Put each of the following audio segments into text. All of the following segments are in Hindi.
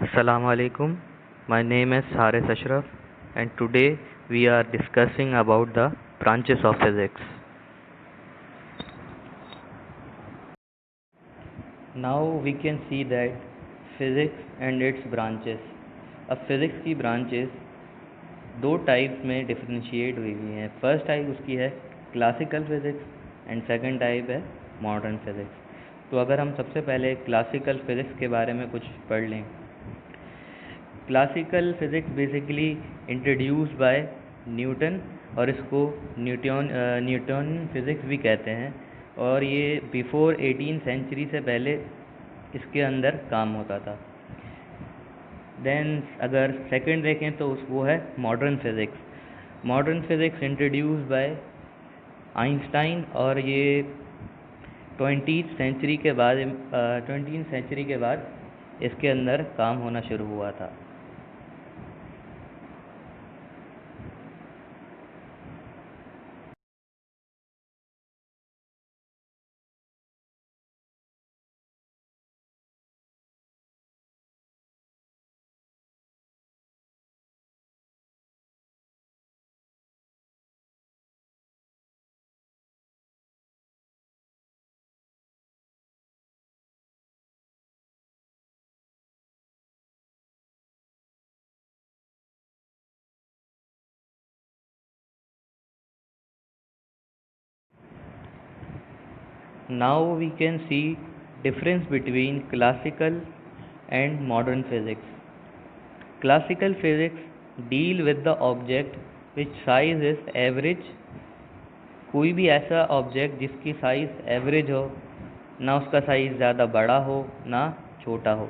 Assalamu alaikum. My name is Haris Ashraf, and today we are discussing about the branches of physics. Now we can see that physics and its branches. अब फिज़िक्स की ब्रांचेस दो टाइप्स में डिफ्रेंशिएट हुई हुई हैं. फर्स्ट टाइप उसकी है classical physics and second type है मॉडर्न फिज़िक्स. तो अगर हम सबसे पहले क्लासिकल फिज़िक्स के बारे में कुछ पढ़ लें. Classical physics basically introduced by Newton और इसको न्यूटन फिज़िक्स भी कहते हैं. और ये बिफोर 18th सेंचुरी से पहले इसके अंदर काम होता था. देन अगर सेकंड देखें तो वो है modern physics. Modern physics introduced by Einstein और ये 20th सेंचुरी के बाद इसके अंदर काम होना शुरू हुआ था. Now we can see difference between classical and modern physics. Classical physics deal with the object which size is average. कोई भी ऐसा ऑब्जेक्ट जिसकी साइज एवरेज हो, ना उसका साइज ज़्यादा बड़ा हो ना छोटा हो.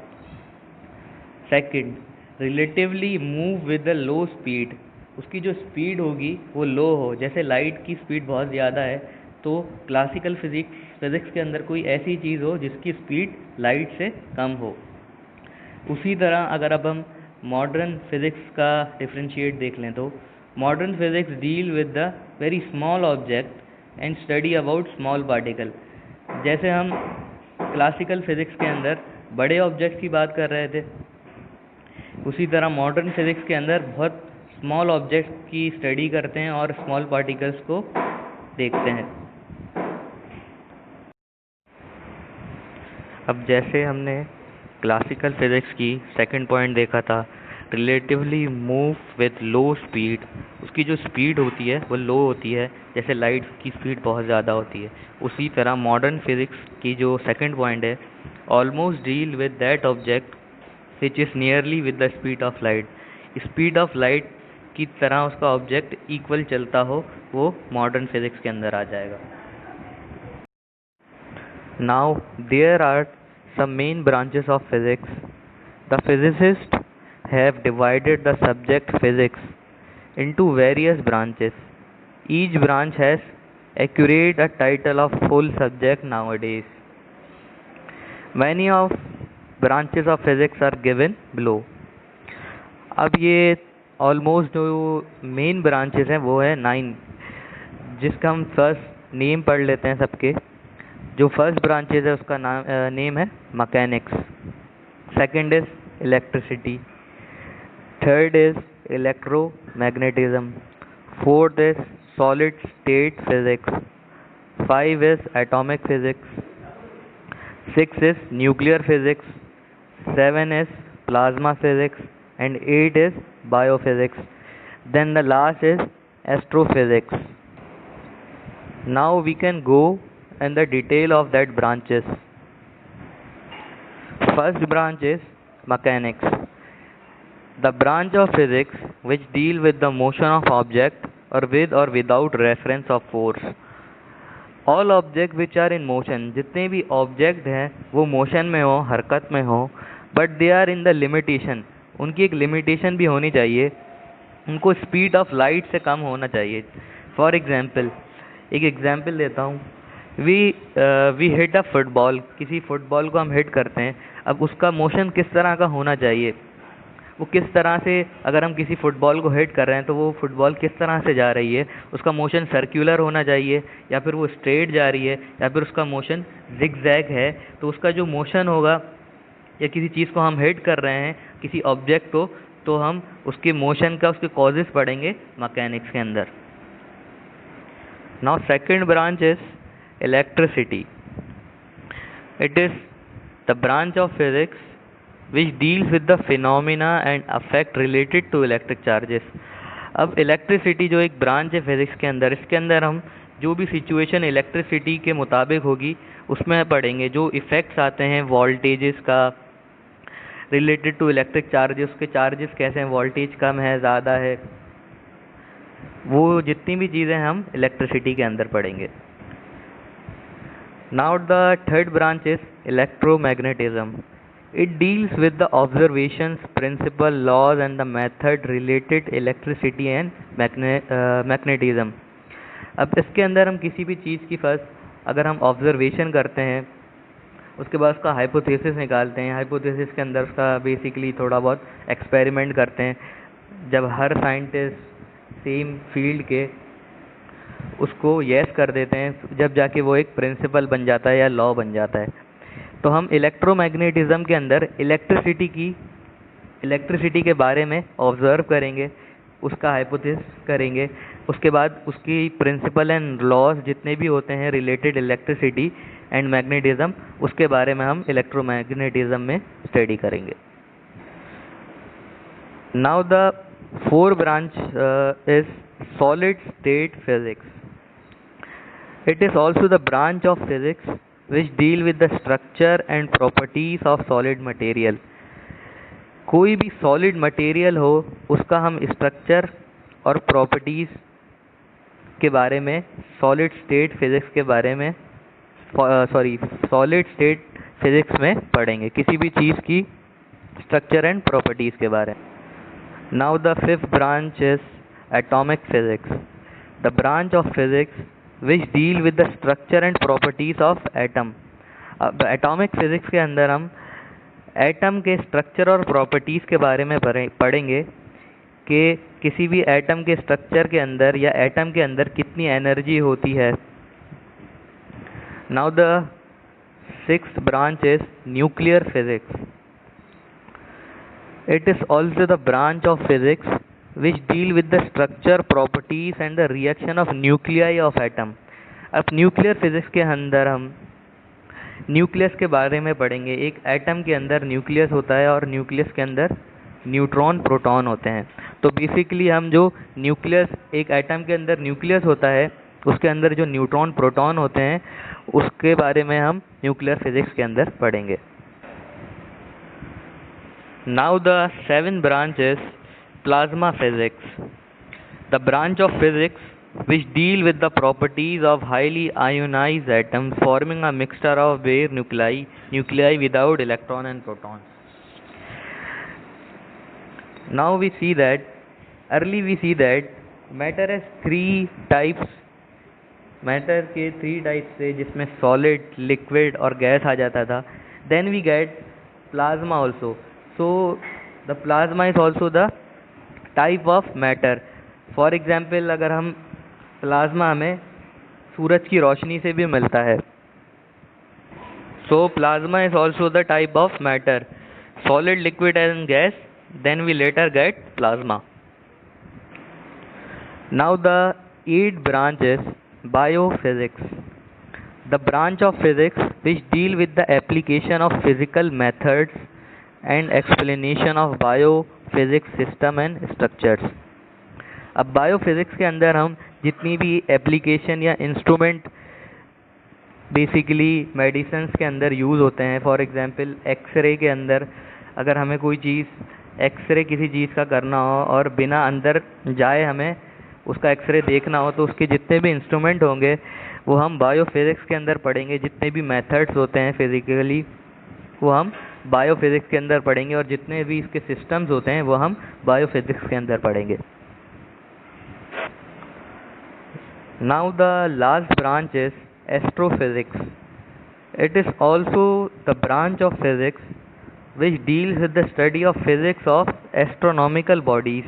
Second, relatively move with the low speed. उसकी जो स्पीड होगी वो लो हो. जैसे लाइट की स्पीड बहुत ज़्यादा है तो क्लासिकल फिज़िक्स के अंदर कोई ऐसी चीज़ हो जिसकी स्पीड लाइट से कम हो. उसी तरह अगर अब हम मॉडर्न फिज़िक्स का डिफ्रेंशिएट देख लें तो modern physics deal with the very small object and study about small particle. जैसे हम क्लासिकल फिज़िक्स के अंदर बड़े ऑब्जेक्ट की बात कर रहे थे, उसी तरह मॉडर्न फिज़िक्स के अंदर बहुत स्मॉल ऑब्जेक्ट की स्टडी करते हैं और स्मॉल पार्टिकल्स को देखते हैं. अब जैसे हमने क्लासिकल फिज़िक्स की सेकंड पॉइंट देखा था, relatively move with low speed. उसकी जो स्पीड होती है वो लो होती है, जैसे लाइट की स्पीड बहुत ज़्यादा होती है. उसी तरह मॉडर्न फिज़िक्स की जो सेकंड पॉइंट है, almost deal with that object which is nearly with the speed of light. Speed of light की तरह उसका ऑब्जेक्ट इक्वल चलता हो, वो मॉडर्न फिज़िक्स के अंदर आ जाएगा. Now there are some main branches of physics. The physicists have divided the subject physics into various branches. Each branch has acquired a title of full subject nowadays. Many of branches of physics are given below. अब ये ऑलमोस्ट जो मेन ब्रांचेस हैं वो है 9, जिसका हम फर्स्ट नेम पढ़ लेते हैं सबके. जो फर्स्ट ब्रांचेज है उसका नेम है mechanics. Second is electricity. Third is electromagnetism. Fourth is solid state physics. 5 is atomic physics. 6 is nuclear physics. 7 is plasma physics and 8 is biophysics. Then the last is astrophysics. Now we can go and the detail of that branches. First branch is mechanics, the branch of physics which deal with the motion of object or with or without reference of force. All objects which are in motion, जितने भी ऑब्जेक्ट हैं वो मोशन में हो, हरकत में हो, but they are in the limitation. उनकी एक लिमिटेशन भी होनी चाहिए. उनको स्पीड ऑफ लाइट से कम होना चाहिए. फॉर एग्जाम्पल, एक एग्जाम्पल देता हूँ. We hit a football. किसी फुटबॉल को हम हिट करते हैं. अब उसका मोशन किस तरह का होना चाहिए, वो किस तरह से, अगर हम किसी फुटबॉल को हिट कर रहे हैं तो वो फुटबॉल किस तरह से जा रही है, उसका मोशन सर्कुलर होना चाहिए या फिर वो स्ट्रेट जा रही है या फिर उसका मोशन जिगजैग है. तो उसका जो मोशन होगा या किसी चीज़ को हम हिट कर रहे हैं किसी ऑब्जेक्ट को, तो हम उसके मोशन का, उसके कॉजेस पढ़ेंगे मैकेनिक्स के अंदर। Now second branch is electricity. It is the branch of physics which deals with the phenomena and effect related to electric charges। अब इलेक्ट्रिसिटी जो एक ब्रांच है फिजिक्स के अंदर, इसके अंदर हम जो भी सिचुएशन इलेक्ट्रिसिटी के मुताबिक होगी उसमें पढ़ेंगे। जो इफ़ेक्ट्स आते हैं वोल्टेजेस का रिलेटेड टू इलेक्ट्रिक चार्जेस, उसके चार्जेस कैसे हैं, वोल्टेज कम है ज़्यादा है, वो जितनी भी चीज़ें हम इलेक्ट्रिसिटी के अंदर पढ़ेंगे। Now the third branch is electromagnetism. It deals with the observations, principle, laws and the method related electricity and magnetism। अब इसके अंदर हम किसी भी चीज़ की फर्स्ट अगर हम ऑब्जर्वेशन करते हैं, उसके बाद उसका हाइपोथेसिस निकालते हैं, हाइपोथेसिस के अंदर उसका बेसिकली थोड़ा बहुत एक्सपेरिमेंट करते हैं। जब हर साइंटिस्ट सेम फील्ड के उसको यस कर देते हैं, जब जाके वो एक प्रिंसिपल बन जाता है या लॉ बन जाता है। तो हम इलेक्ट्रोमैग्नेटिज्म के अंदर इलेक्ट्रिसिटी के बारे में ऑब्जर्व करेंगे, उसका हाइपोथेसिस करेंगे, उसके बाद उसकी प्रिंसिपल एंड लॉज जितने भी होते हैं रिलेटेड इलेक्ट्रिसिटी एंड मैग्नेटिज्म, उसके बारे में हम इलेक्ट्रोमैग्नेटिज्म में स्टडी करेंगे। Now the fourth branch is solid state physics. It is also the branch of physics which deal with the structure and properties of solid material। कोई भी सॉलिड मटेरियल हो उसका हम स्ट्रक्चर और प्रॉपर्टीज़ के बारे में सॉलिड स्टेट फिजिक्स के बारे में सॉलिड स्टेट फिजिक्स में पढ़ेंगे, किसी भी चीज़ की स्ट्रक्चर एंड प्रॉपर्टीज़ के बारे में। Now the fifth branch is atomic physics. The branch of physics which deal with the structure and properties of atom। अब एटॉमिक फिजिक्स के अंदर हम एटम के स्ट्रक्चर और प्रॉपर्टीज़ के बारे में पढ़ेंगे कि किसी भी एटम के स्ट्रक्चर के अंदर या एटम के अंदर कितनी एनर्जी होती है। Now the sixth branch is nuclear physics. It is also the branch of physics which deal with the structure, properties and the reaction of nuclei of atom। अब न्यूक्लियर फिजिक्स के अंदर हम न्यूक्लियस के बारे में पढ़ेंगे। एक एटम के अंदर न्यूक्लियस होता है और न्यूक्लियस के अंदर न्यूट्रॉन प्रोटॉन होते हैं। तो बेसिकली हम जो न्यूक्लियस, एक एटम के अंदर न्यूक्लियस होता है, उसके अंदर जो न्यूट्रॉन प्रोटॉन होते हैं उसके बारे में हम न्यूक्लियर फिजिक्स के अंदर पढ़ेंगे। Now the seventh branch is plasma physics। The branch of physics which deal with the properties of highly ionized atoms forming a mixture of bare nuclei without electron and protons। Now we see that matter has three types। Matter के 3 टाइप्स थे जिसमें सॉलिड, लिक्विड और गैस आ जाता था। Then we get plasma also. So the plasma is also the type of matter. For example अगर हम प्लाज्मा हमें सूरज की रोशनी से भी मिलता है। So plasma is also the type of matter, solid, liquid and gas, then we later get plasma. Now the 8th branch is biophysics। The branch of physics which deal with the application of physical methods and explanation of biophysics system and structures। अब बायोफिजिक्स के अंदर हम जितनी भी एप्लीकेशन या इंस्ट्रूमेंट बेसिकली मेडिसिन्स के अंदर यूज़ होते हैं, फॉर एग्जांपल एक्सरे के अंदर अगर हमें कोई चीज़ एक्सरे किसी चीज़ का करना हो और बिना अंदर जाए हमें उसका एक्सरे देखना हो, तो उसके जितने भी इंस्ट्रूमेंट होंगे वो हम बायोफिजिक्स के अंदर पढ़ेंगे। जितने भी मेथड्स होते हैं फिजिकली वो हम बायोफिजिक्स के अंदर पढ़ेंगे और जितने भी इसके सिस्टम्स होते हैं वो हम बायोफिजिक्स के अंदर पढ़ेंगे। Now the last branch is astrophysics. It is also the branch of physics which deals with the study of physics of astronomical bodies.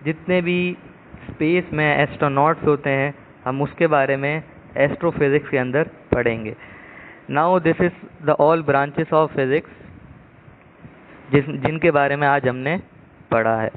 जितने भी स्पेस में एस्ट्रोनॉट्स होते हैं हम उसके बारे में एस्ट्रोफिजिक्स के अंदर पढ़ेंगे। Now this is the all branches of physics. जिनके बारे में आज हमने पढ़ा है।